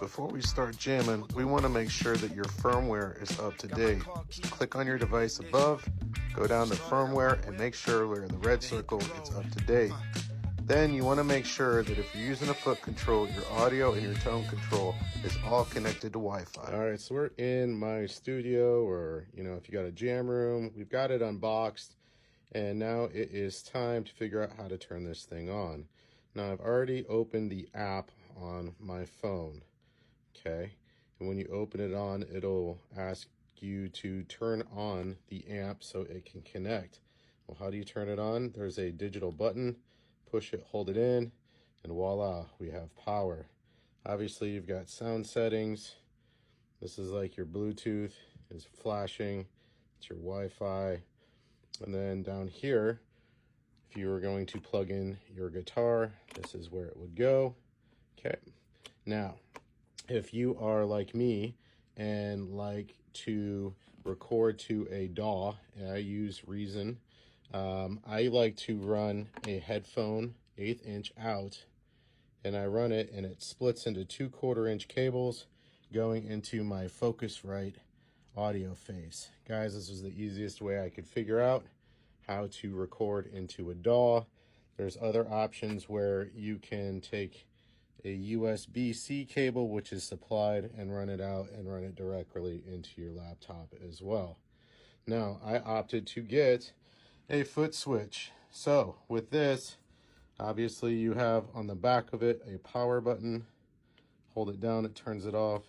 Before we start jamming, we want to make sure that your firmware is up to date. So click on your device above, go down to firmware, and make sure where the red circle is up to date. Then you want to make sure that if you're using a foot control, your audio and your tone control is all connected to Wi-Fi. All right, so we're in my studio, or if you got a jam room, we've got it unboxed, and now it is time to figure out how to turn this thing on. Now I've already opened the app on my phone, okay? And when you open it on, it'll ask you to turn on the amp so it can connect. Well, how do you turn it on? There's a digital button. Push it, hold it in, and voila, we have power. Obviously, you've got sound settings. This is like your Bluetooth is flashing. It's your Wi-Fi. And then down here, if you were going to plug in your guitar, this is where it would go. Okay. Now, if you are like me and like to record to a DAW, and I use Reason, I like to run a headphone 1/8 inch out, and I run it and it splits into 2 1/4 inch cables going into my Focusrite audio face. Guys, this was the easiest way I could figure out how to record into a DAW. There's other options where you can take a USB-C cable, which is supplied, and run it out and run it directly into your laptop as well. Now, I opted to get a foot switch. So with this, obviously you have on the back of it a power button. Hold it down, it turns it off.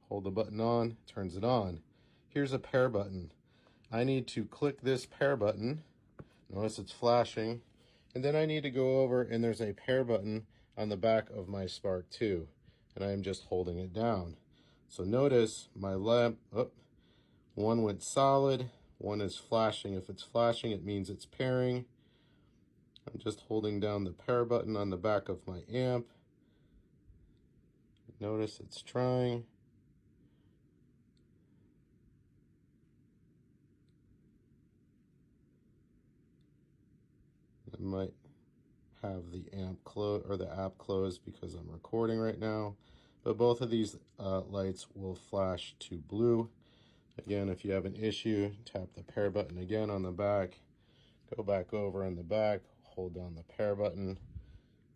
Hold the button on, it turns it on. Here's a pair button. I need to click this pair button. Notice it's flashing. And then I need to go over, and there's a pair button on the back of my Spark 2. And I am just holding it down. So notice my lamp, one went solid, one is flashing. If it's flashing, it means it's pairing. I'm just holding down the pair button on the back of my amp. Notice it's trying. I might have the amp close or the app closed because I'm recording right now, but both of these lights will flash to blue. Again, if you have an issue, tap the pair button again on the back, go back over on the back, hold down the pair button,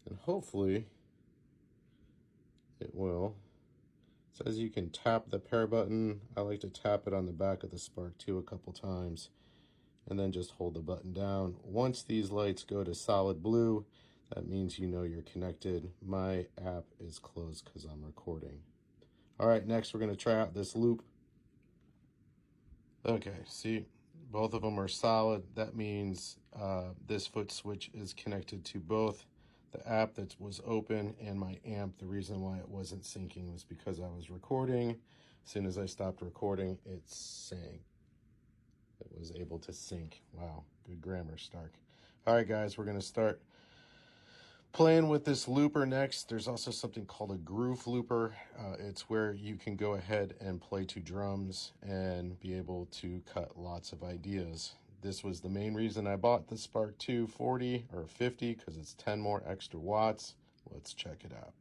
and hopefully it will. It says you can tap the pair button. I like to tap it on the back of the Spark 2 a couple times, and then just hold the button down. Once these lights go to solid blue, that means you're connected. My app is closed because I'm recording. All right, next we're going to try out this loop. Okay, see, both of them are solid. That means this foot switch is connected to both the app that was open and my amp. The reason why it wasn't syncing was because I was recording. As soon as I stopped recording, it sang. It was able to sync. Wow, good grammar, Stark. All right, guys, we're going to start playing with this looper next. There's also something called a groove looper. It's where you can go ahead and play to drums and be able to cut lots of ideas. This was the main reason I bought the Spark 2 40 or 50, because it's 10 more extra watts. Let's check it out.